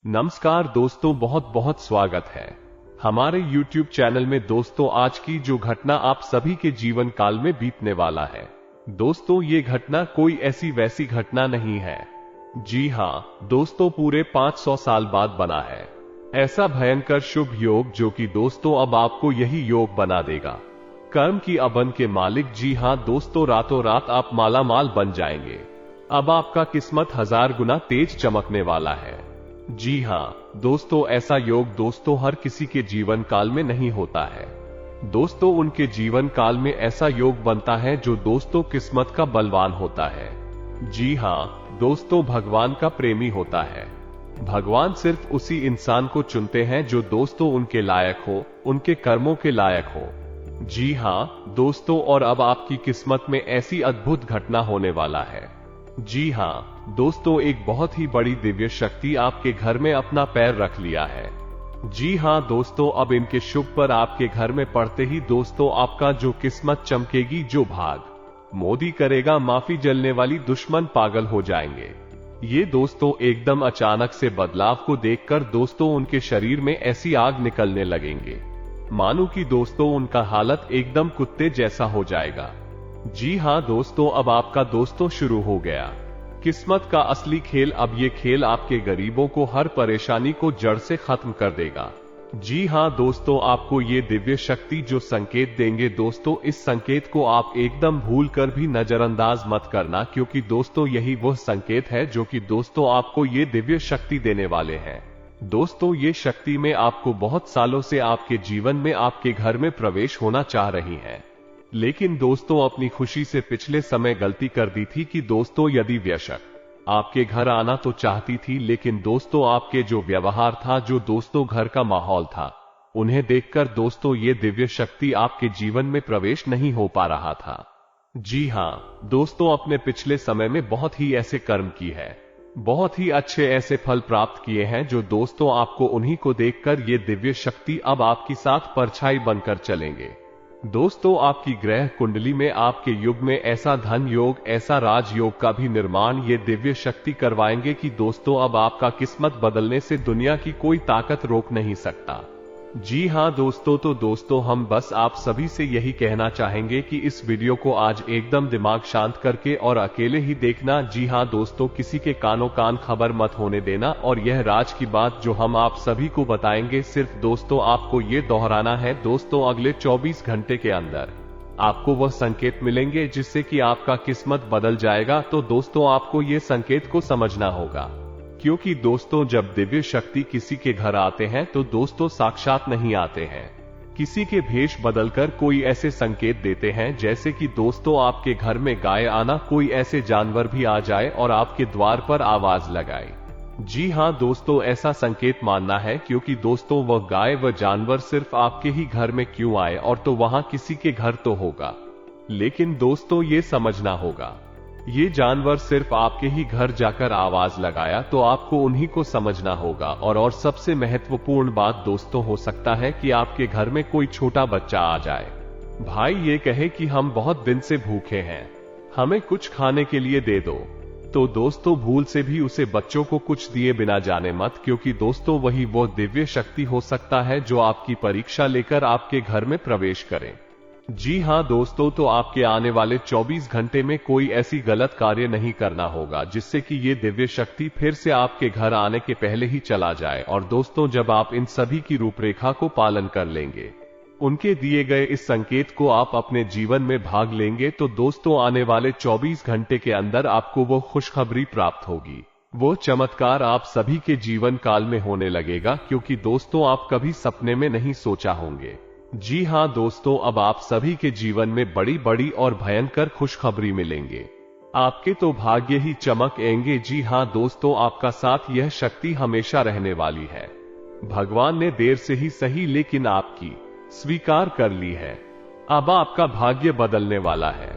नमस्कार दोस्तों, बहुत बहुत स्वागत है हमारे YouTube चैनल में। दोस्तों, आज की जो घटना आप सभी के जीवन काल में बीतने वाला है, दोस्तों ये घटना कोई ऐसी वैसी घटना नहीं है। जी हाँ दोस्तों, पूरे 500 साल बाद बना है ऐसा भयंकर शुभ योग जो कि दोस्तों अब आपको यही योग बना देगा कर्म की अबन के मालिक। जी हाँ दोस्तों, रातों रात आप माला माल बन जाएंगे। अब आपका किस्मत 1000 गुना तेज चमकने वाला है। जी हाँ दोस्तों, ऐसा योग दोस्तों हर किसी के जीवन काल में नहीं होता है। दोस्तों उनके जीवन काल में ऐसा योग बनता है जो दोस्तों किस्मत का बलवान होता है। जी हाँ दोस्तों, भगवान का प्रेमी होता है। भगवान सिर्फ उसी इंसान को चुनते हैं जो दोस्तों उनके लायक हो, उनके कर्मों के लायक हो। जी हाँ दोस्तों, और अब आपकी किस्मत में ऐसी अद्भुत घटना होने वाला है। जी हाँ दोस्तों, एक बहुत ही बड़ी दिव्य शक्ति आपके घर में अपना पैर रख लिया है। जी हाँ दोस्तों, अब इनके शुभ पर आपके घर में पड़ते ही दोस्तों आपका जो किस्मत चमकेगी, जो भाग मोदी करेगा, माफी जलने वाली दुश्मन पागल हो जाएंगे। ये दोस्तों एकदम अचानक से बदलाव को देखकर दोस्तों उनके शरीर में ऐसी आग निकलने लगेंगे मानो कि दोस्तों उनका हालत एकदम कुत्ते जैसा हो जाएगा। जी हाँ दोस्तों, अब आपका दोस्तों शुरू हो गया किस्मत का असली खेल। अब ये खेल आपके गरीबों को हर परेशानी को जड़ से खत्म कर देगा। जी हाँ दोस्तों, आपको ये दिव्य शक्ति जो संकेत देंगे दोस्तों, इस संकेत को आप एकदम भूल कर भी नजरअंदाज मत करना, क्योंकि दोस्तों यही वह संकेत है जो कि दोस्तों आपको ये दिव्य शक्ति देने वाले हैं। दोस्तों ये शक्ति में आपको बहुत सालों से आपके जीवन में आपके घर में प्रवेश होना चाह रही है, लेकिन दोस्तों अपनी खुशी से पिछले समय गलती कर दी थी कि दोस्तों यदि व्यशक आपके घर आना तो चाहती थी, लेकिन दोस्तों आपके जो व्यवहार था, जो दोस्तों घर का माहौल था, उन्हें देखकर दोस्तों ये दिव्य शक्ति आपके जीवन में प्रवेश नहीं हो पा रहा था। जी हाँ दोस्तों, अपने पिछले समय में बहुत ही ऐसे कर्म की है, बहुत ही अच्छे ऐसे फल प्राप्त किए हैं, जो दोस्तों आपको उन्हीं को देखकर ये दिव्य शक्ति अब आपकी साथ परछाई बनकर चलेंगे। दोस्तों आपकी ग्रह कुंडली में आपके युग में ऐसा धन योग, ऐसा राजयोग का भी निर्माण ये दिव्य शक्ति करवाएंगे कि दोस्तों अब आपका किस्मत बदलने से दुनिया की कोई ताकत रोक नहीं सकता। जी हाँ दोस्तों, तो दोस्तों हम बस आप सभी से यही कहना चाहेंगे कि इस वीडियो को आज एकदम दिमाग शांत करके और अकेले ही देखना। जी हाँ दोस्तों, किसी के कानों कान खबर मत होने देना। और यह राज की बात जो हम आप सभी को बताएंगे, सिर्फ दोस्तों आपको ये दोहराना है। दोस्तों अगले 24 घंटे के अंदर आपको वह संकेत मिलेंगे जिससे कि आपका किस्मत बदल जाएगा। तो दोस्तों आपको ये संकेत को समझना होगा, क्योंकि दोस्तों जब दिव्य शक्ति किसी के घर आते हैं तो दोस्तों साक्षात नहीं आते हैं, किसी के भेष बदलकर कोई ऐसे संकेत देते हैं जैसे कि दोस्तों आपके घर में गाय आना, कोई ऐसे जानवर भी आ जाए और आपके द्वार पर आवाज लगाए। जी हाँ दोस्तों, ऐसा संकेत मानना है, क्योंकि दोस्तों वह गाय व जानवर सिर्फ आपके ही घर में क्यों आए, और तो वहां किसी के घर तो होगा, लेकिन दोस्तों ये समझना होगा ये जानवर सिर्फ आपके ही घर जाकर आवाज लगाया, तो आपको उन्हीं को समझना होगा। और सबसे महत्वपूर्ण बात दोस्तों हो सकता है कि आपके घर में कोई छोटा बच्चा आ जाए, भाई ये कहे कि हम बहुत दिन से भूखे हैं, हमें कुछ खाने के लिए दे दो। तो दोस्तों भूल से भी उसे बच्चों को कुछ दिए बिना जाने मत, क्योंकि दोस्तों वही वो दिव्य शक्ति हो सकता है जो आपकी परीक्षा लेकर आपके घर में प्रवेश करे। जी हाँ दोस्तों, तो आपके आने वाले 24 घंटे में कोई ऐसी गलत कार्य नहीं करना होगा जिससे कि ये दिव्य शक्ति फिर से आपके घर आने के पहले ही चला जाए। और दोस्तों जब आप इन सभी की रूपरेखा को पालन कर लेंगे, उनके दिए गए इस संकेत को आप अपने जीवन में भाग लेंगे, तो दोस्तों आने वाले 24 घंटे के अंदर आपको वो खुशखबरी प्राप्त होगी, वो चमत्कार आप सभी के जीवन काल में होने लगेगा, क्योंकि दोस्तों आप कभी सपने में नहीं सोचा होंगे। जी हाँ दोस्तों, अब आप सभी के जीवन में बड़ी बड़ी और भयंकर खुशखबरी मिलेंगे, आपके तो भाग्य ही चमकेंगे। जी हाँ दोस्तों, आपका साथ यह शक्ति हमेशा रहने वाली है। भगवान ने देर से ही सही लेकिन आपकी स्वीकार कर ली है। अब आपका भाग्य बदलने वाला है,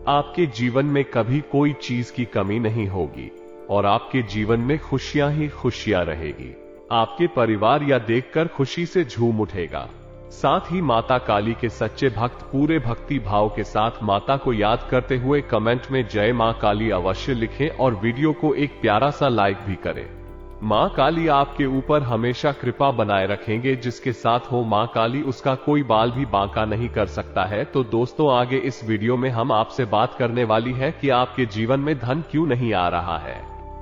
आपके जीवन में कभी कोई चीज की कमी नहीं होगी और आपके जीवन में खुशियां ही खुशियां रहेगी। आपके परिवार या देखकर खुशी से झूम उठेगा। साथ ही माता काली के सच्चे भक्त पूरे भक्ति भाव के साथ माता को याद करते हुए कमेंट में जय मां काली अवश्य लिखें और वीडियो को एक प्यारा सा लाइक भी करें। माँ काली आपके ऊपर हमेशा कृपा बनाए रखेंगे। जिसके साथ हो माँ काली उसका कोई बाल भी बांका नहीं कर सकता है। तो दोस्तों, आगे इस वीडियो में हम आपसे बात करने वाली है कि आपके जीवन में धन क्यों नहीं आ रहा है।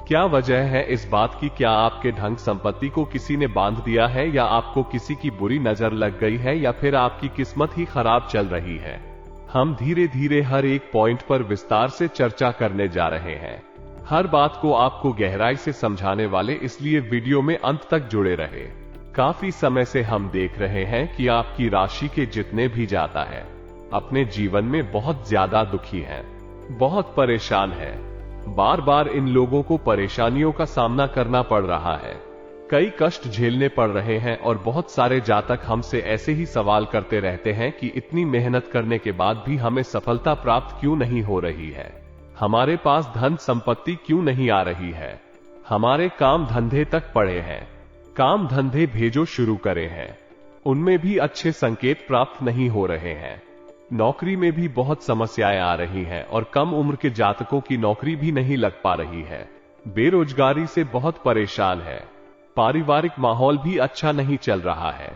क्या वजह है इस बात की? क्या आपके धन संपत्ति को किसी ने बांध दिया है, या आपको किसी की बुरी नजर लग गई है, या फिर आपकी किस्मत ही खराब चल रही है? हम धीरे धीरे हर एक पॉइंट पर विस्तार से चर्चा करने जा रहे हैं। हर बात को आपको गहराई से समझाने वाले, इसलिए वीडियो में अंत तक जुड़े रहे। काफी समय से हम देख रहे हैं कि आपकी राशि के जितने भी जाता है अपने जीवन में बहुत ज्यादा दुखी हैं, बहुत परेशान हैं। बार बार इन लोगों को परेशानियों का सामना करना पड़ रहा है, कई कष्ट झेलने पड़ रहे हैं, और बहुत सारे जातक हमसे ऐसे ही सवाल करते रहते हैं कि इतनी मेहनत करने के बाद भी हमें सफलता प्राप्त क्यों नहीं हो रही है, हमारे पास धन संपत्ति क्यों नहीं आ रही है, हमारे काम धंधे तक पड़े हैं, काम धंधे भेजो शुरू करे हैं, उनमें भी अच्छे संकेत प्राप्त नहीं हो रहे हैं, नौकरी में भी बहुत समस्याएं आ रही हैं, और कम उम्र के जातकों की नौकरी भी नहीं लग पा रही है, बेरोजगारी से बहुत परेशान है, पारिवारिक माहौल भी अच्छा नहीं चल रहा है,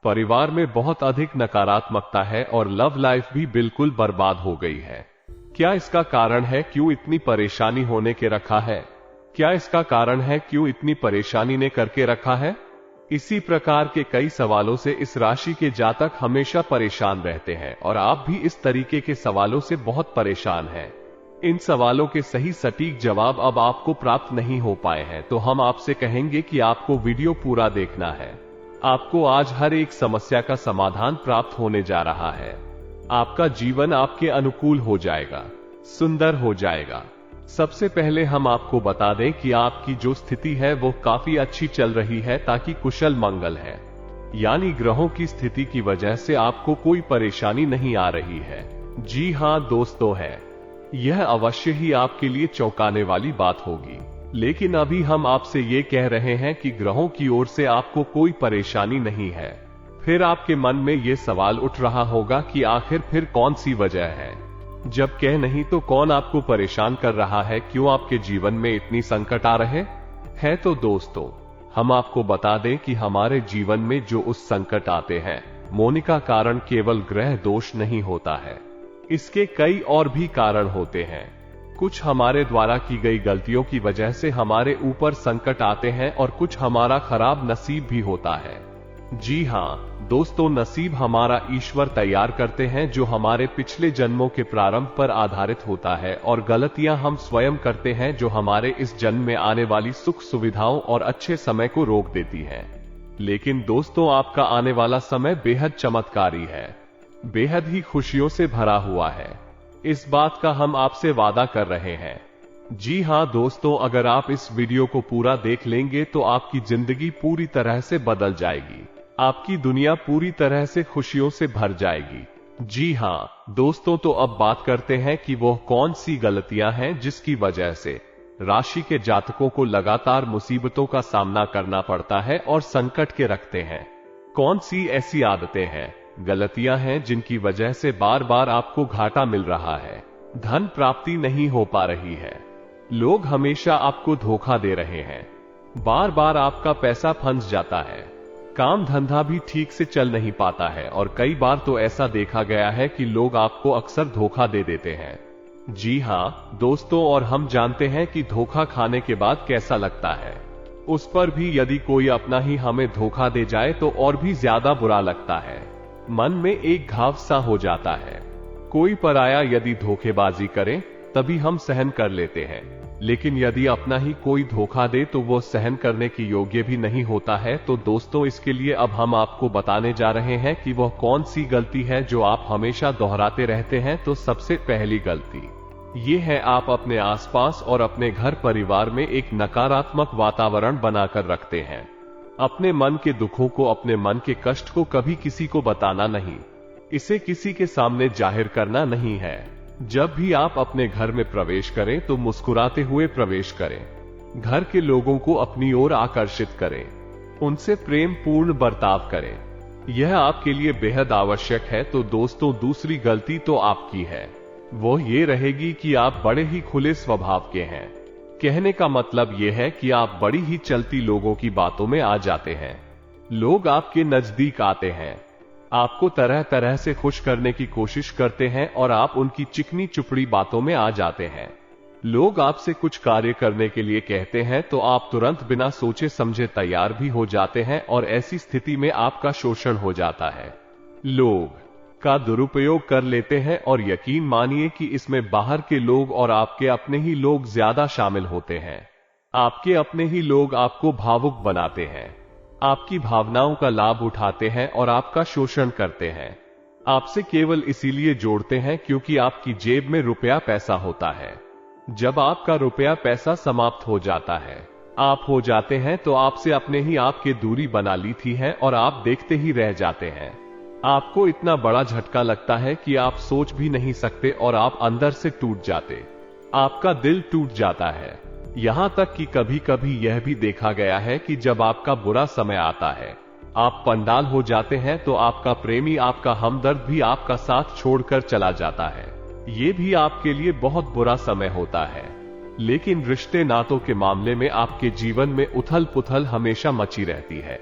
परिवार में बहुत अधिक नकारात्मकता है, और लव लाइफ भी बिल्कुल बर्बाद हो गई है। क्या इसका कारण है क्यों इतनी परेशानी होने के रखा है? क्या इसका कारण है क्यों इतनी परेशानी ने करके रखा है? इसी प्रकार के कई सवालों से इस राशि के जातक हमेशा परेशान रहते हैं, और आप भी इस तरीके के सवालों से बहुत परेशान हैं। इन सवालों के सही सटीक जवाब अब आपको प्राप्त नहीं हो पाए हैं, तो हम आपसे कहेंगे कि आपको वीडियो पूरा देखना है। आपको आज हर एक समस्या का समाधान प्राप्त होने जा रहा है। आपका जीवन आपके अनुकूल हो जाएगा, सुंदर हो जाएगा। सबसे पहले हम आपको बता दें कि आपकी जो स्थिति है वो काफी अच्छी चल रही है, ताकि कुशल मंगल है, यानी ग्रहों की स्थिति की वजह से आपको कोई परेशानी नहीं आ रही है। जी हां दोस्तों, है यह अवश्य ही आपके लिए चौंकाने वाली बात होगी, लेकिन अभी हम आपसे ये कह रहे हैं कि ग्रहों की ओर से आपको कोई परेशानी नहीं है। फिर आपके मन में ये सवाल उठ रहा होगा कि आखिर फिर कौन सी वजह है, जब कह नहीं तो कौन आपको परेशान कर रहा है, क्यों आपके जीवन में इतनी संकट आ रहे हैं? तो दोस्तों, हम आपको बता दें कि हमारे जीवन में जो उस संकट आते हैं, मोनिका कारण केवल ग्रह दोष नहीं होता है, इसके कई और भी कारण होते हैं। कुछ हमारे द्वारा की गई गलतियों की वजह से हमारे ऊपर संकट आते हैं, और कुछ हमारा खराब नसीब भी होता है। जी हां दोस्तों, नसीब हमारा ईश्वर तैयार करते हैं, जो हमारे पिछले जन्मों के प्रारंभ पर आधारित होता है, और गलतियां हम स्वयं करते हैं, जो हमारे इस जन्म में आने वाली सुख सुविधाओं और अच्छे समय को रोक देती हैं। लेकिन दोस्तों, आपका आने वाला समय बेहद चमत्कारी है, बेहद ही खुशियों से भरा हुआ है। इस बात का हम आपसे वादा कर रहे हैं। जी हां दोस्तों, अगर आप इस वीडियो को पूरा देख लेंगे तो आपकी जिंदगी पूरी तरह से बदल जाएगी, आपकी दुनिया पूरी तरह से खुशियों से भर जाएगी। जी हां दोस्तों, तो अब बात करते हैं कि वो कौन सी गलतियां हैं जिसकी वजह से राशि के जातकों को लगातार मुसीबतों का सामना करना पड़ता है और संकट के रखते हैं। कौन सी ऐसी आदतें हैं, गलतियां हैं जिनकी वजह से बार बार आपको घाटा मिल रहा है, धन प्राप्ति नहीं हो पा रही है, लोग हमेशा आपको धोखा दे रहे हैं, बार बार आपका पैसा फंस जाता है, काम धंधा भी ठीक से चल नहीं पाता है, और कई बार तो ऐसा देखा गया है कि लोग आपको अक्सर धोखा दे देते हैं। जी हां दोस्तों, और हम जानते हैं कि धोखा खाने के बाद कैसा लगता है। उस पर भी यदि कोई अपना ही हमें धोखा दे जाए तो और भी ज्यादा बुरा लगता है, मन में एक घाव सा हो जाता है। कोई पराया यदि धोखेबाजी करे तभी हम सहन कर लेते हैं, लेकिन यदि अपना ही कोई धोखा दे तो वो सहन करने की योग्य भी नहीं होता है। तो दोस्तों, इसके लिए अब हम आपको बताने जा रहे हैं कि वह कौन सी गलती है जो आप हमेशा दोहराते रहते हैं। तो सबसे पहली गलती ये है, आप अपने आसपास और अपने घर परिवार में एक नकारात्मक वातावरण बनाकर रखते हैं। अपने मन के दुखों को, अपने मन के कष्ट को कभी किसी को बताना नहीं, इसे किसी के सामने जाहिर करना नहीं है। जब भी आप अपने घर में प्रवेश करें तो मुस्कुराते हुए प्रवेश करें, घर के लोगों को अपनी ओर आकर्षित करें, उनसे प्रेम पूर्ण बर्ताव करें, यह आपके लिए बेहद आवश्यक है। तो दोस्तों, दूसरी गलती तो आपकी है, वो ये रहेगी कि आप बड़े ही खुले स्वभाव के हैं, कहने का मतलब यह है कि आप बड़ी ही चलती लोगों की बातों में आ जाते हैं। लोग आपके नजदीक आते हैं, आपको तरह तरह से खुश करने की कोशिश करते हैं और आप उनकी चिकनी चुपड़ी बातों में आ जाते हैं। लोग आपसे कुछ कार्य करने के लिए कहते हैं तो आप तुरंत बिना सोचे समझे तैयार भी हो जाते हैं और ऐसी स्थिति में आपका शोषण हो जाता है। लोग का दुरुपयोग कर लेते हैं और यकीन मानिए कि इसमें बाहर के लोग और आपके अपने ही लोग ज्यादा शामिल होते हैं। आपके अपने ही लोग आपको भावुक बनाते हैं, आपकी भावनाओं का लाभ उठाते हैं और आपका शोषण करते हैं। आपसे केवल इसीलिए जोड़ते हैं क्योंकि आपकी जेब में रुपया पैसा होता है। जब आपका रुपया पैसा समाप्त हो जाता है, आप हो जाते हैं तो आपसे अपने ही आपके दूरी बना ली थी है और आप देखते ही रह जाते हैं। आपको इतना बड़ा झटका लगता है कि आप सोच भी नहीं सकते और आप अंदर से टूट जाते, आपका दिल टूट जाता है। यहां तक कि कभी कभी यह भी देखा गया है कि जब आपका बुरा समय आता है, आप पंडाल हो जाते हैं तो आपका प्रेमी, आपका हमदर्द भी आपका साथ छोड़कर चला जाता है। ये भी आपके लिए बहुत बुरा समय होता है। लेकिन रिश्ते नातों के मामले में आपके जीवन में उथल पुथल हमेशा मची रहती है।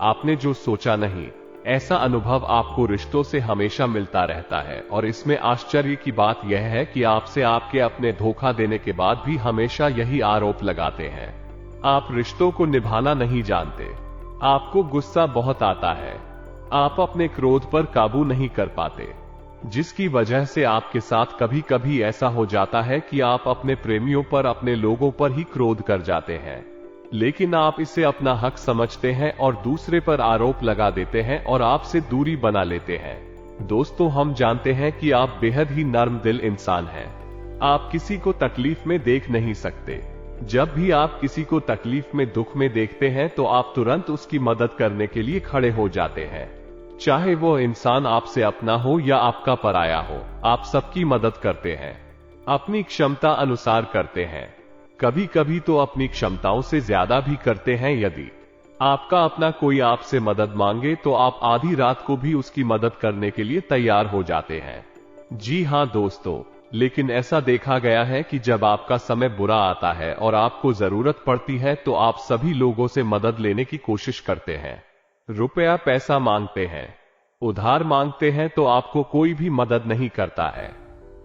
आपने जो सोचा नहीं, ऐसा अनुभव आपको रिश्तों से हमेशा मिलता रहता है। और इसमें आश्चर्य की बात यह है कि आपसे आपके अपने धोखा देने के बाद भी हमेशा यही आरोप लगाते हैं। आप रिश्तों को निभाना नहीं जानते, आपको गुस्सा बहुत आता है, आप अपने क्रोध पर काबू नहीं कर पाते, जिसकी वजह से आपके साथ कभी कभी ऐसा हो जाता है कि आप अपने प्रेमियों पर, अपने लोगों पर ही क्रोध कर जाते हैं। लेकिन आप इसे अपना हक समझते हैं और दूसरे पर आरोप लगा देते हैं और आपसे दूरी बना लेते हैं। दोस्तों, हम जानते हैं कि आप बेहद ही नर्म दिल इंसान हैं। आप किसी को तकलीफ में देख नहीं सकते। जब भी आप किसी को तकलीफ में, दुख में देखते हैं तो आप तुरंत उसकी मदद करने के लिए खड़े हो जाते हैं। चाहे वो इंसान आपसे अपना हो या आपका पराया हो, आप सबकी मदद करते हैं, अपनी क्षमता अनुसार करते हैं। कभी कभी तो अपनी क्षमताओं से ज्यादा भी करते हैं। यदि आपका अपना कोई आपसे मदद मांगे तो आप आधी रात को भी उसकी मदद करने के लिए तैयार हो जाते हैं। जी हां दोस्तों, लेकिन ऐसा देखा गया है कि जब आपका समय बुरा आता है और आपको जरूरत पड़ती है तो आप सभी लोगों से मदद लेने की कोशिश करते हैं, रुपया पैसा मांगते हैं, उधार मांगते हैं, तो आपको कोई भी मदद नहीं करता है।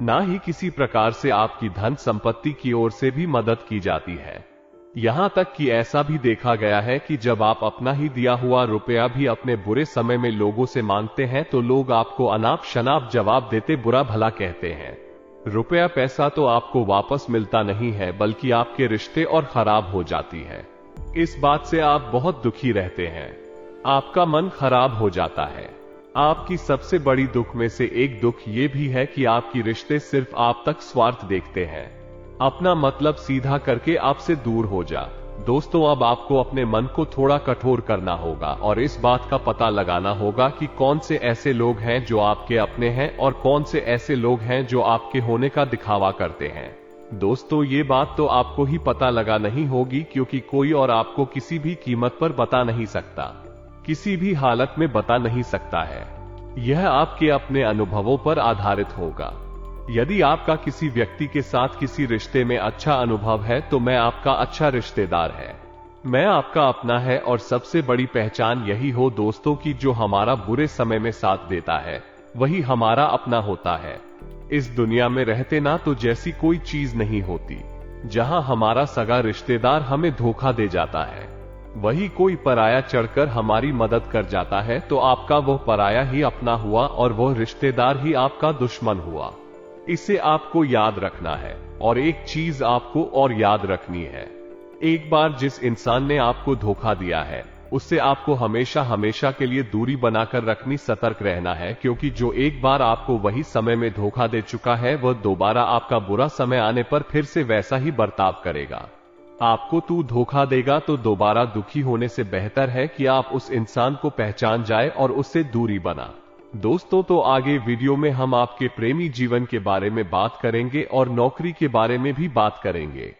ना ही किसी प्रकार से आपकी धन संपत्ति की ओर से भी मदद की जाती है। यहां तक कि ऐसा भी देखा गया है कि जब आप अपना ही दिया हुआ रुपया भी अपने बुरे समय में लोगों से मांगते हैं तो लोग आपको अनाप शनाप जवाब देते, बुरा भला कहते हैं। रुपया पैसा तो आपको वापस मिलता नहीं है, बल्कि आपके रिश्ते और खराब हो जाती है। इस बात से आप बहुत दुखी रहते हैं, आपका मन खराब हो जाता है। आपकी सबसे बड़ी दुख में से एक दुख ये भी है कि आपकी रिश्ते सिर्फ आप तक स्वार्थ देखते हैं, अपना मतलब सीधा करके आपसे दूर हो जा। दोस्तों, अब आपको अपने मन को थोड़ा कठोर करना होगा और इस बात का पता लगाना होगा कि कौन से ऐसे लोग हैं जो आपके अपने हैं और कौन से ऐसे लोग हैं जो आपके होने का दिखावा करते हैं। दोस्तों, ये बात तो आपको ही पता लगा नहीं होगी, क्योंकि कोई और आपको किसी भी कीमत पर बता नहीं सकता, किसी भी हालत में बता नहीं सकता है। यह आपके अपने अनुभवों पर आधारित होगा। यदि आपका किसी व्यक्ति के साथ किसी रिश्ते में अच्छा अनुभव है तो मैं आपका अच्छा रिश्तेदार है, मैं आपका अपना है। और सबसे बड़ी पहचान यही हो दोस्तों कि जो हमारा बुरे समय में साथ देता है वही हमारा अपना होता है। इस दुनिया में रहते ना तो जैसी कोई चीज नहीं होती। जहां हमारा सगा रिश्तेदार हमें धोखा दे जाता है, वही कोई पराया चढ़कर हमारी मदद कर जाता है, तो आपका वह पराया ही अपना हुआ और वह रिश्तेदार ही आपका दुश्मन हुआ। इसे आपको याद रखना है। और एक चीज आपको और याद रखनी है, एक बार जिस इंसान ने आपको धोखा दिया है उससे आपको हमेशा हमेशा के लिए दूरी बनाकर रखनी, सतर्क रहना है। क्योंकि जो एक बार आपको वही समय में धोखा दे चुका है वह दोबारा आपका बुरा समय आने पर फिर से वैसा ही बर्ताव करेगा। आपको तू धोखा देगा तो दोबारा दुखी होने से बेहतर है कि आप उस इंसान को पहचान जाए और उससे दूरी बना। दोस्तों, तो आगे वीडियो में हम आपके प्रेमी जीवन के बारे में बात करेंगे और नौकरी के बारे में भी बात करेंगे।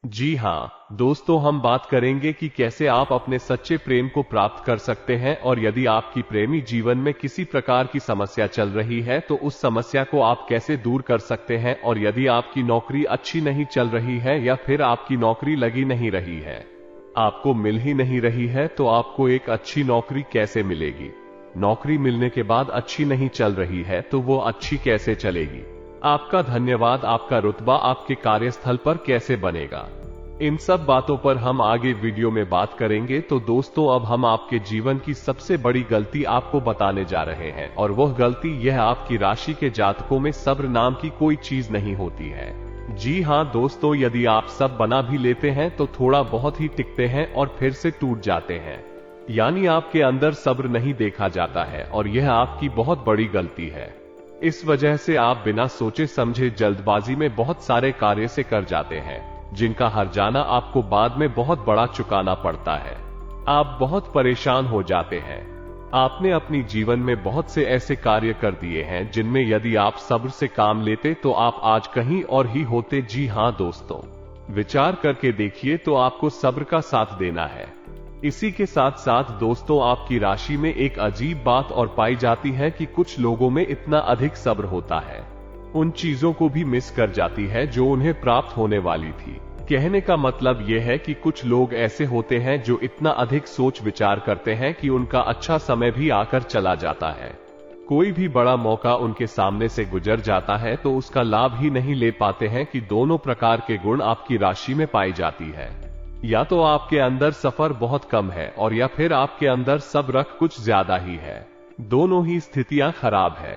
जी हाँ दोस्तों, हम बात करेंगे कि कैसे आप अपने सच्चे प्रेम को प्राप्त कर सकते हैं, और यदि आपकी प्रेमी जीवन में किसी प्रकार की समस्या चल रही है तो उस समस्या को आप कैसे दूर कर सकते हैं, और यदि आपकी नौकरी अच्छी नहीं चल रही है या फिर आपकी नौकरी लगी नहीं रही है, आपको मिल ही नहीं रही है, तो आपको एक अच्छी नौकरी कैसे मिलेगी। नौकरी मिलने के बाद अच्छी नहीं चल रही है तो वो अच्छी कैसे चलेगी। आपका धन्यवाद, आपका रुतबा आपके कार्यस्थल पर कैसे बनेगा। इन सब बातों पर हम आगे वीडियो में बात करेंगे। तो दोस्तों, अब हम आपके जीवन की सबसे बड़ी गलती आपको बताने जा रहे हैं, और वह गलती यह आपकी राशि के जातकों में सब्र नाम की कोई चीज नहीं होती है। जी हाँ दोस्तों, यदि आप सब बना भी लेते हैं तो थोड़ा बहुत ही टिकते हैं और फिर से टूट जाते हैं, यानी आपके अंदर सब्र नहीं देखा जाता है, और यह आपकी बहुत बड़ी गलती है। इस वजह से आप बिना सोचे समझे जल्दबाजी में बहुत सारे कार्य से कर जाते हैं, जिनका हर्जाना आपको बाद में बहुत बड़ा चुकाना पड़ता है। आप बहुत परेशान हो जाते हैं। आपने अपनी जीवन में बहुत से ऐसे कार्य कर दिए हैं जिनमें यदि आप सब्र से काम लेते तो आप आज कहीं और ही होते। जी हाँ दोस्तों, विचार करके देखिए, तो आपको सब्र का साथ देना है। इसी के साथ साथ दोस्तों, आपकी राशि में एक अजीब बात और पाई जाती है कि कुछ लोगों में इतना अधिक सब्र होता है, उन चीजों को भी मिस कर जाती है जो उन्हें प्राप्त होने वाली थी। कहने का मतलब यह है कि कुछ लोग ऐसे होते हैं जो इतना अधिक सोच विचार करते हैं कि उनका अच्छा समय भी आकर चला जाता है। कोई भी बड़ा मौका उनके सामने से गुजर जाता है तो उसका लाभ ही नहीं ले पाते हैं कि दोनों प्रकार के गुण आपकी राशि में पाई जाती है। या तो आपके अंदर सफर बहुत कम है, और या फिर आपके अंदर सब्र कुछ ज्यादा ही है। दोनों ही स्थितियां खराब है।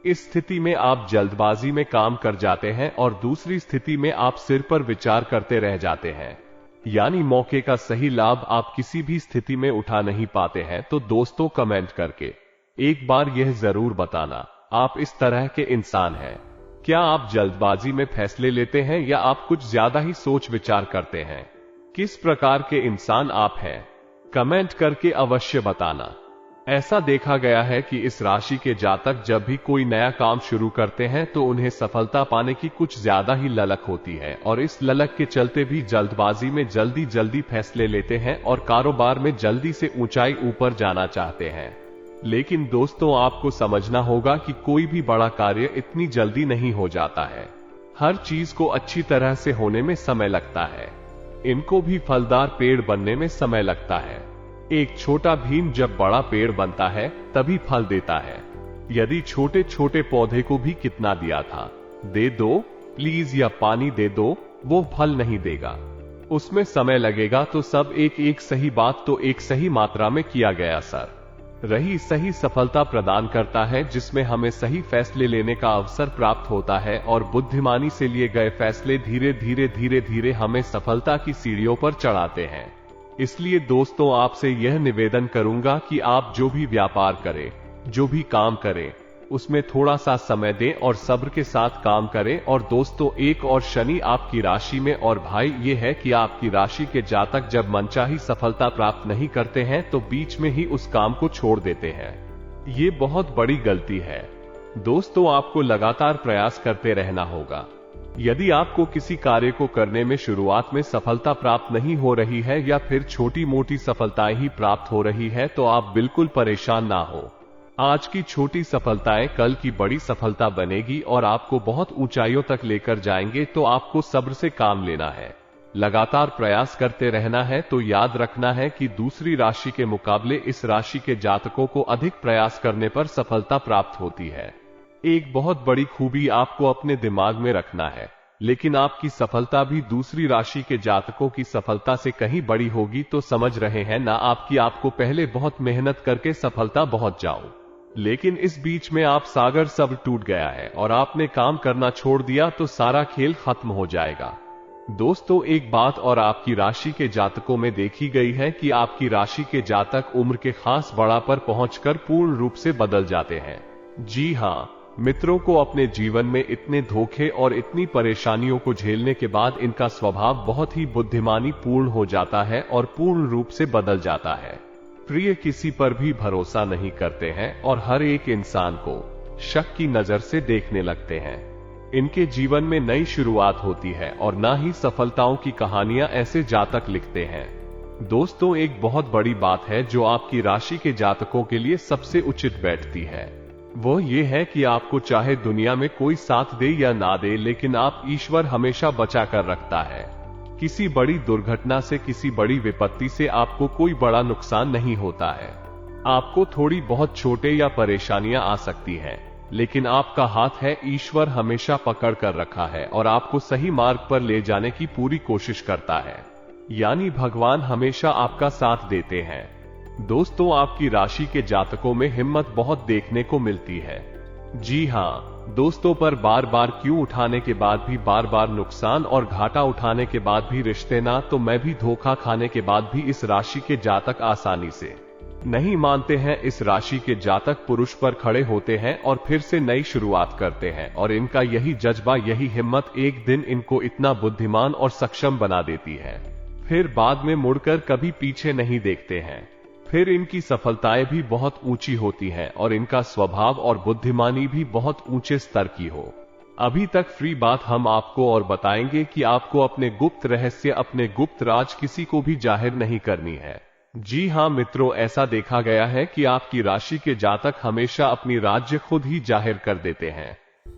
इस स्थिति में आप जल्दबाजी में काम कर जाते हैं, और दूसरी स्थिति में आप सिर पर विचार करते रह जाते हैं, यानी मौके का सही लाभ आप किसी भी स्थिति में उठा नहीं पाते हैं। तो दोस्तों, कमेंट करके एक बार यह जरूर बताना, आप इस तरह के इंसान हैं। क्या आप जल्दबाजी में फैसले लेते हैं या आप कुछ ज्यादा ही सोच विचार करते हैं? किस प्रकार के इंसान आप हैं? कमेंट करके अवश्य बताना। ऐसा देखा गया है कि इस राशि के जातक जब भी कोई नया काम शुरू करते हैं तो उन्हें सफलता पाने की कुछ ज्यादा ही ललक होती है, और इस ललक के चलते भी जल्दबाजी में जल्दी जल्दी फैसले लेते हैं और कारोबार में जल्दी से ऊंचाई ऊपर जाना चाहते हैं। लेकिन दोस्तों, आपको समझना होगा कि कोई भी बड़ा कार्य इतनी जल्दी नहीं हो जाता है। हर चीज को अच्छी तरह से होने में समय लगता है। इनको भी फलदार पेड़ बनने में समय लगता है। एक छोटा भीम जब बड़ा पेड़ बनता है तभी फल देता है। यदि छोटे छोटे पौधे को भी कितना दिया था, दे दो प्लीज, या पानी दे दो, वो फल नहीं देगा। उसमें समय लगेगा। तो सब एक सही बात तो एक सही मात्रा में किया गया सर रही सही सफलता प्रदान करता है, जिसमें हमें सही फैसले लेने का अवसर प्राप्त होता है, और बुद्धिमानी से लिए गए फैसले धीरे धीरे हमें सफलता की सीढ़ियों पर चढ़ाते हैं। इसलिए दोस्तों, आपसे यह निवेदन करूंगा कि आप जो भी व्यापार करें, जो भी काम करें, उसमें थोड़ा सा समय दें और सब्र के साथ काम करें। और दोस्तों, एक और शनि आपकी राशि में, और भाई ये है कि आपकी राशि के जातक जब मनचाही सफलता प्राप्त नहीं करते हैं तो बीच में ही उस काम को छोड़ देते हैं। ये बहुत बड़ी गलती है। दोस्तों, आपको लगातार प्रयास करते रहना होगा। यदि आपको किसी कार्य को करने में शुरुआत में सफलता प्राप्त नहीं हो रही है, या फिर छोटी मोटी सफलताएं ही प्राप्त हो रही है, तो आप बिल्कुल परेशान ना हो। आज की छोटी सफलताएं कल की बड़ी सफलता बनेगी और आपको बहुत ऊंचाइयों तक लेकर जाएंगे। तो आपको सब्र से काम लेना है, लगातार प्रयास करते रहना है। तो याद रखना है कि दूसरी राशि के मुकाबले इस राशि के जातकों को अधिक प्रयास करने पर सफलता प्राप्त होती है। एक बहुत बड़ी खूबी आपको अपने दिमाग में रखना है, लेकिन आपकी सफलता भी दूसरी राशि के जातकों की सफलता से कहीं बड़ी होगी। तो समझ रहे हैं ना आपको पहले बहुत मेहनत करके सफलता पहुंच जाओ, लेकिन इस बीच में आप सागर सब टूट गया है और आपने काम करना छोड़ दिया, तो सारा खेल खत्म हो जाएगा। दोस्तों, एक बात और आपकी राशि के जातकों में देखी गई है कि आपकी राशि के जातक उम्र के खास बड़ा पर पहुंचकर पूर्ण रूप से बदल जाते हैं। जी हाँ मित्रों, को अपने जीवन में इतने धोखे और इतनी परेशानियों को झेलने के बाद इनका स्वभाव बहुत ही बुद्धिमानी पूर्ण हो जाता है और पूर्ण रूप से बदल जाता है। प्रिय किसी पर भी भरोसा नहीं करते हैं और हर एक इंसान को शक की नजर से देखने लगते हैं। इनके जीवन में नई शुरुआत होती है और ना ही सफलताओं की कहानियां ऐसे जातक लिखते हैं। दोस्तों, एक बहुत बड़ी बात है जो आपकी राशि के जातकों के लिए सबसे उचित बैठती है, वो ये है कि आपको चाहे दुनिया में कोई साथ दे या ना दे, लेकिन आप ईश्वर हमेशा बचा कर रखता है। किसी बड़ी दुर्घटना से, किसी बड़ी विपत्ति से आपको कोई बड़ा नुकसान नहीं होता है। आपको थोड़ी बहुत छोटे या परेशानियां आ सकती हैं, लेकिन आपका हाथ है ईश्वर हमेशा पकड़ कर रखा है और आपको सही मार्ग पर ले जाने की पूरी कोशिश करता है, यानी भगवान हमेशा आपका साथ देते हैं। दोस्तों, आपकी राशि के जातकों में हिम्मत बहुत देखने को मिलती है। जी हाँ दोस्तों, पर बार बार क्यों उठाने के बाद भी बार बार नुकसान और घाटा उठाने के बाद भी रिश्ते ना, तो मैं भी धोखा खाने के बाद भी इस राशि के जातक आसानी से नहीं मानते हैं। इस राशि के जातक पुरुष पर खड़े होते हैं और फिर से नई शुरुआत करते हैं, और इनका यही जज्बा, यही हिम्मत एक दिन इनको इतना बुद्धिमान और सक्षम बना देती है, फिर बाद में मुड़कर कभी पीछे नहीं देखते हैं। फिर इनकी सफलताएं भी बहुत ऊंची होती हैं और इनका स्वभाव और बुद्धिमानी भी बहुत ऊंचे स्तर की हो। अभी तक फ्री बात हम आपको और बताएंगे कि आपको अपने गुप्त रहस्य, अपने गुप्त राज किसी को भी जाहिर नहीं करनी है। जी हाँ मित्रों, ऐसा देखा गया है कि आपकी राशि के जातक हमेशा अपनी राज्य खुद ही जाहिर कर देते हैं,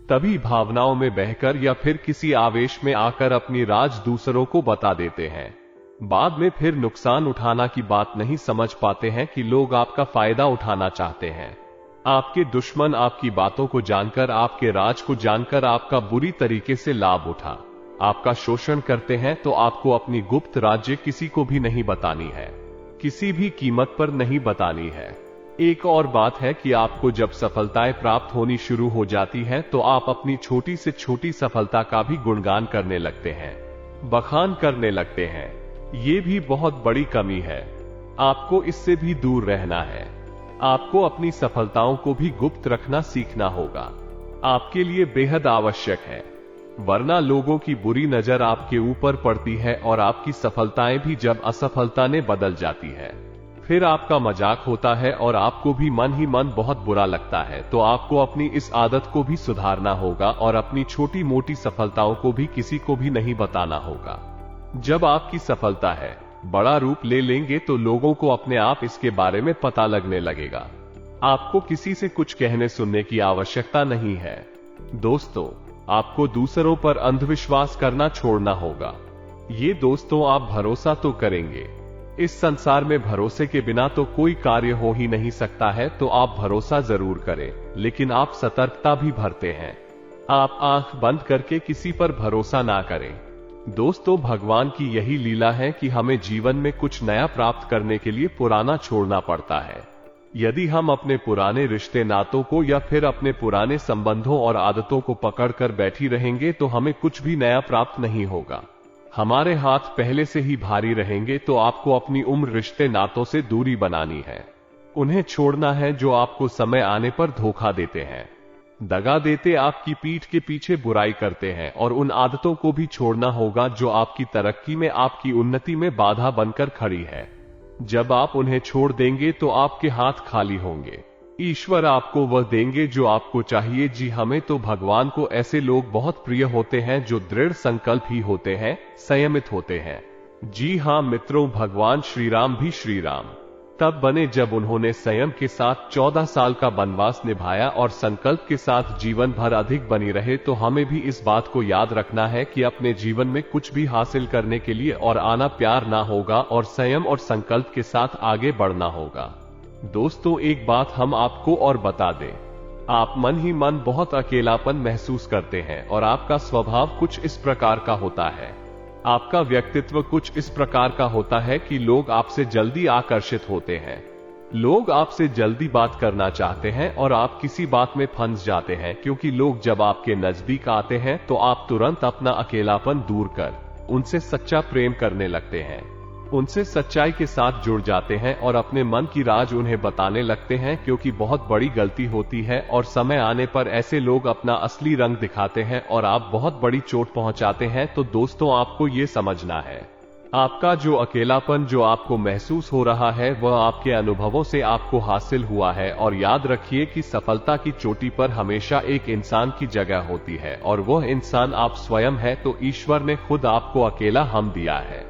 तभी भावनाओं में बहकर या फिर किसी आवेश में आकर अपनी राज दूसरों को बता देते हैं। बाद में फिर नुकसान उठाना की बात नहीं समझ पाते हैं कि लोग आपका फायदा उठाना चाहते हैं। आपके दुश्मन आपकी बातों को जानकर, आपके राज को जानकर आपका बुरी तरीके से लाभ उठा आपका शोषण करते हैं, तो आपको अपनी गुप्त राज्य किसी को भी नहीं बतानी है, किसी भी कीमत पर नहीं बतानी है। एक और बात है कि आपको जब सफलताएं प्राप्त होनी शुरू हो जाती हैं, तो आप अपनी छोटी से छोटी सफलता का भी गुणगान करने लगते हैं, बखान करने लगते हैं। ये भी बहुत बड़ी कमी है, आपको इससे भी दूर रहना है। आपको अपनी सफलताओं को भी गुप्त रखना सीखना होगा, आपके लिए बेहद आवश्यक है, वरना लोगों की बुरी नजर आपके ऊपर पड़ती है और आपकी सफलताएं भी जब असफलता ने बदल जाती है, फिर आपका मजाक होता है और आपको भी मन ही मन बहुत बुरा लगता है। तो आपको अपनी इस आदत को भी सुधारना होगा और अपनी छोटी मोटी सफलताओं को भी किसी को भी नहीं बताना होगा। जब आपकी सफलता है बड़ा रूप ले लेंगे तो लोगों को अपने आप इसके बारे में पता लगने लगेगा। आपको किसी से कुछ कहने सुनने की आवश्यकता नहीं है। दोस्तों, आपको दूसरों पर अंधविश्वास करना छोड़ना होगा। ये दोस्तों, आप भरोसा तो करेंगे, इस संसार में भरोसे के बिना तो कोई कार्य हो ही नहीं सकता है, तो आप भरोसा जरूर करें, लेकिन आप सतर्कता भी भरते हैं। आप आंख बंद करके किसी पर भरोसा ना करें। दोस्तों, भगवान की यही लीला है कि हमें जीवन में कुछ नया प्राप्त करने के लिए पुराना छोड़ना पड़ता है। यदि हम अपने पुराने रिश्ते नातों को या फिर अपने पुराने संबंधों और आदतों को पकड़कर बैठी रहेंगे तो हमें कुछ भी नया प्राप्त नहीं होगा। हमारे हाथ पहले से ही भारी रहेंगे। तो आपको अपनी उम्र रिश्ते नातों से दूरी बनानी है, उन्हें छोड़ना है जो आपको समय आने पर धोखा देते हैं, दगा देते, आपकी पीठ के पीछे बुराई करते हैं, और उन आदतों को भी छोड़ना होगा जो आपकी तरक्की में, आपकी उन्नति में बाधा बनकर खड़ी है। जब आप उन्हें छोड़ देंगे तो आपके हाथ खाली होंगे, ईश्वर आपको वह देंगे जो आपको चाहिए। जी, हमें तो भगवान को ऐसे लोग बहुत प्रिय होते हैं जो दृढ़ संकल्प ही होते हैं, संयमित होते हैं। जी हाँ मित्रों, भगवान श्री राम भी श्री राम तब बने जब उन्होंने संयम के साथ 14 साल का वनवास निभाया और संकल्प के साथ जीवन भर अधिक बनी रहे। तो हमें भी इस बात को याद रखना है कि अपने जीवन में कुछ भी हासिल करने के लिए और आना प्यार ना होगा और संयम और संकल्प के साथ आगे बढ़ना होगा। दोस्तों, एक बात हम आपको और बता दें, आप मन ही मन बहुत अकेलापन महसूस करते हैं और आपका स्वभाव कुछ इस प्रकार का होता है, आपका व्यक्तित्व कुछ इस प्रकार का होता है कि लोग आपसे जल्दी आकर्षित होते हैं, लोग आपसे जल्दी बात करना चाहते हैं और आप किसी बात में फंस जाते हैं, क्योंकि लोग जब आपके नजदीक आते हैं तो आप तुरंत अपना अकेलापन दूर कर उनसे सच्चा प्रेम करने लगते हैं, उनसे सच्चाई के साथ जुड़ जाते हैं और अपने मन की राज उन्हें बताने लगते हैं, क्योंकि बहुत बड़ी गलती होती है और समय आने पर ऐसे लोग अपना असली रंग दिखाते हैं और आप बहुत बड़ी चोट पहुंचाते हैं। तो दोस्तों, आपको ये समझना है, आपका जो अकेलापन जो आपको महसूस हो रहा है वह आपके अनुभवों से आपको हासिल हुआ है। और याद रखिए कि सफलता की चोटी पर हमेशा एक इंसान की जगह होती है और वह इंसान आप स्वयं है। तो ईश्वर ने खुद आपको अकेला हम दिया है,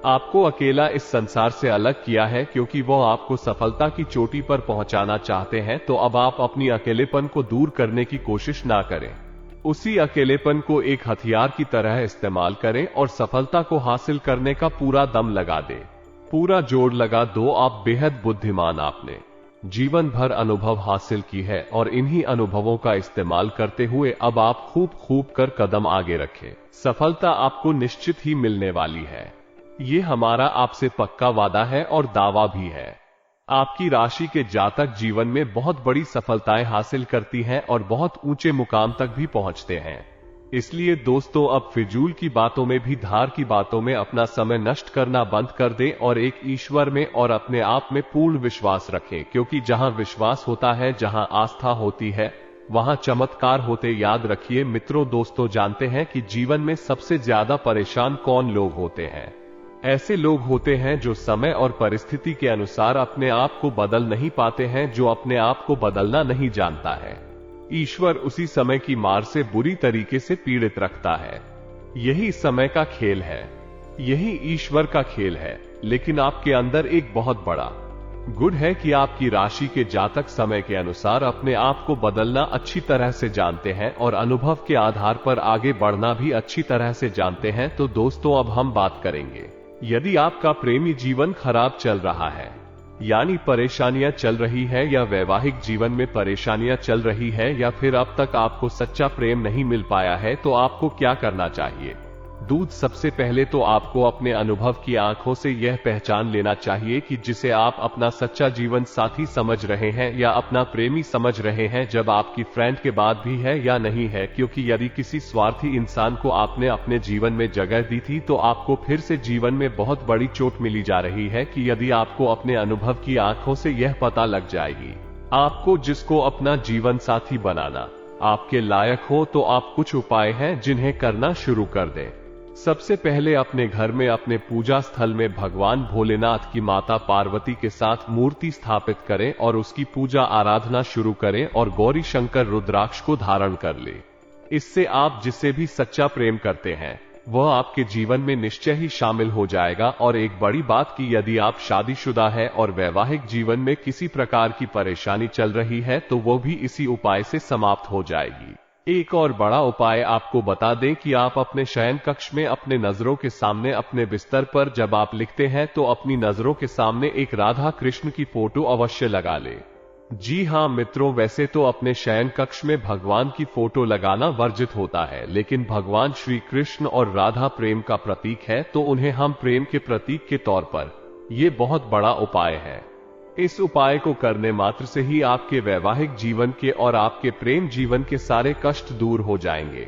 आपको अकेला इस संसार से अलग किया है क्योंकि वह आपको सफलता की चोटी पर पहुंचाना चाहते हैं। तो अब आप अपनी अकेलेपन को दूर करने की कोशिश ना करें, उसी अकेलेपन को एक हथियार की तरह इस्तेमाल करें और सफलता को हासिल करने का पूरा दम लगा दें, पूरा जोर लगा दो। आप बेहद बुद्धिमान, आपने जीवन भर अनुभव हासिल की है और इन्हीं अनुभवों का इस्तेमाल करते हुए अब आप खूब कर कदम आगे रखें। सफलता आपको निश्चित ही मिलने वाली है, ये हमारा आपसे पक्का वादा है और दावा भी है। आपकी राशि के जातक जीवन में बहुत बड़ी सफलताएं हासिल करती हैं और बहुत ऊंचे मुकाम तक भी पहुंचते हैं। इसलिए दोस्तों, अब फिजूल की बातों में भी, धार की बातों में अपना समय नष्ट करना बंद कर दें और एक ईश्वर में और अपने आप में पूर्ण विश्वास रखें, क्योंकि जहां विश्वास होता है, जहां आस्था होती है, वहां चमत्कार होते। याद रखिए मित्रों, दोस्तों, जानते हैं कि जीवन में सबसे ज्यादा परेशान कौन लोग होते हैं? ऐसे लोग होते हैं जो समय और परिस्थिति के अनुसार अपने आप को बदल नहीं पाते हैं, जो अपने आप को बदलना नहीं जानता है। ईश्वर उसी समय की मार से बुरी तरीके से पीड़ित रखता है। यही समय का खेल है, यही ईश्वर का खेल है। लेकिन आपके अंदर एक बहुत बड़ा गुण है कि आपकी राशि के जातक समय के अनुसार अपने आप को बदलना अच्छी तरह से जानते हैं और अनुभव के आधार पर आगे बढ़ना भी अच्छी तरह से जानते हैं। तो दोस्तों, अब हम बात करेंगे, यदि आपका प्रेमी जीवन खराब चल रहा है, यानी परेशानियां चल रही है, या वैवाहिक जीवन में परेशानियां चल रही है, या फिर अब तक आपको सच्चा प्रेम नहीं मिल पाया है, तो आपको क्या करना चाहिए? दूध, सबसे पहले तो आपको अपने अनुभव की आंखों से यह पहचान लेना चाहिए कि जिसे आप अपना सच्चा जीवन साथी समझ रहे हैं या अपना प्रेमी समझ रहे हैं, जब आपकी फ्रेंड के बाद भी है या नहीं है। क्योंकि यदि किसी स्वार्थी इंसान को आपने अपने जीवन में जगह दी थी, तो आपको फिर से जीवन में बहुत बड़ी चोट मिली जा रही है कि यदि आपको अपने अनुभव की आंखों से यह पता लग जाएगी, आपको जिसको अपना जीवन साथी बनाना आपके लायक हो, तो आप कुछ उपाय हैं जिन्हें करना शुरू कर दें। सबसे पहले अपने घर में, अपने पूजा स्थल में भगवान भोलेनाथ की माता पार्वती के साथ मूर्ति स्थापित करें और उसकी पूजा आराधना शुरू करें और गौरी शंकर रुद्राक्ष को धारण कर ले। इससे आप जिससे भी सच्चा प्रेम करते हैं वह आपके जीवन में निश्चय ही शामिल हो जाएगा। और एक बड़ी बात कि यदि आप शादीशुदा है और वैवाहिक जीवन में किसी प्रकार की परेशानी चल रही है, तो वो भी इसी उपाय से समाप्त हो जाएगी। एक और बड़ा उपाय आपको बता दें कि आप अपने शयन कक्ष में अपने नजरों के सामने, अपने बिस्तर पर जब आप लिखते हैं, तो अपनी नजरों के सामने एक राधा कृष्ण की फोटो अवश्य लगा ले। जी हां मित्रों, वैसे तो अपने शयन कक्ष में भगवान की फोटो लगाना वर्जित होता है, लेकिन भगवान श्री कृष्ण और राधा प्रेम का प्रतीक है, तो उन्हें हम प्रेम के प्रतीक के तौर पर, ये बहुत बड़ा उपाय है। इस उपाय को करने मात्र से ही आपके वैवाहिक जीवन के और आपके प्रेम जीवन के सारे कष्ट दूर हो जाएंगे।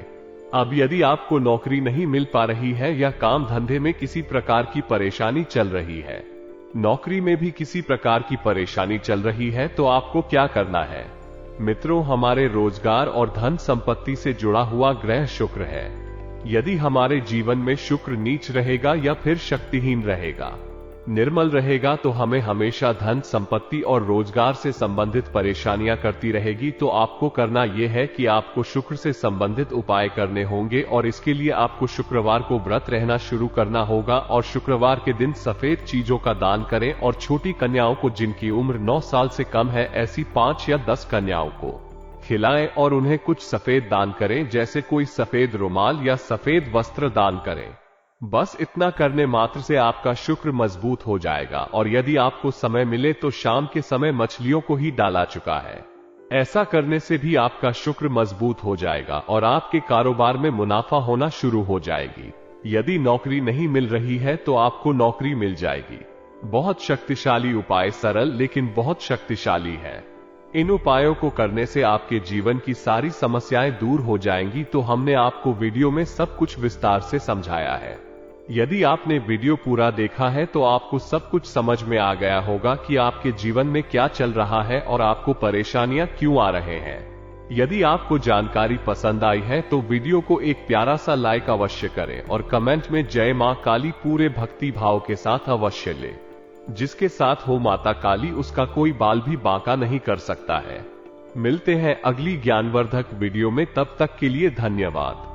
अब यदि आपको नौकरी नहीं मिल पा रही है या काम धंधे में किसी प्रकार की परेशानी चल रही है, नौकरी में भी किसी प्रकार की परेशानी चल रही है, तो आपको क्या करना है? मित्रों, हमारे रोजगार और धन संपत्ति से जुड़ा हुआ ग्रह शुक्र है। यदि हमारे जीवन में शुक्र नीच रहेगा या फिर शक्तिहीन रहेगा, निर्मल रहेगा, तो हमें हमेशा धन संपत्ति और रोजगार से संबंधित परेशानियां करती रहेगी। तो आपको करना यह है कि आपको शुक्र से संबंधित उपाय करने होंगे और इसके लिए आपको शुक्रवार को व्रत रहना शुरू करना होगा और शुक्रवार के दिन सफेद चीजों का दान करें और छोटी कन्याओं को, जिनकी उम्र 9 साल से कम है, ऐसी 5 या 10 कन्याओं को खिलाएं और उन्हें कुछ सफेद दान करें, जैसे कोई सफेद रुमाल या सफेद वस्त्र दान करें। बस इतना करने मात्र से आपका शुक्र मजबूत हो जाएगा। और यदि आपको समय मिले तो शाम के समय मछलियों को ही डाला चुका है, ऐसा करने से भी आपका शुक्र मजबूत हो जाएगा और आपके कारोबार में मुनाफा होना शुरू हो जाएगी। यदि नौकरी नहीं मिल रही है तो आपको नौकरी मिल जाएगी। बहुत शक्तिशाली उपाय, सरल लेकिन बहुत शक्तिशाली है। इन उपायों को करने से आपके जीवन की सारी समस्याएं दूर हो जाएंगी। तो हमने आपको वीडियो में सब कुछ विस्तार से समझाया है। यदि आपने वीडियो पूरा देखा है तो आपको सब कुछ समझ में आ गया होगा कि आपके जीवन में क्या चल रहा है और आपको परेशानियां क्यों आ रहे हैं। यदि आपको जानकारी पसंद आई है तो वीडियो को एक प्यारा सा लाइक अवश्य करें और कमेंट में जय मां काली पूरे भक्ति भाव के साथ अवश्य ले। जिसके साथ हो माता काली उसका कोई बाल भी बांका नहीं कर सकता है। मिलते हैं अगली ज्ञानवर्धक वीडियो में, तब तक के लिए धन्यवाद।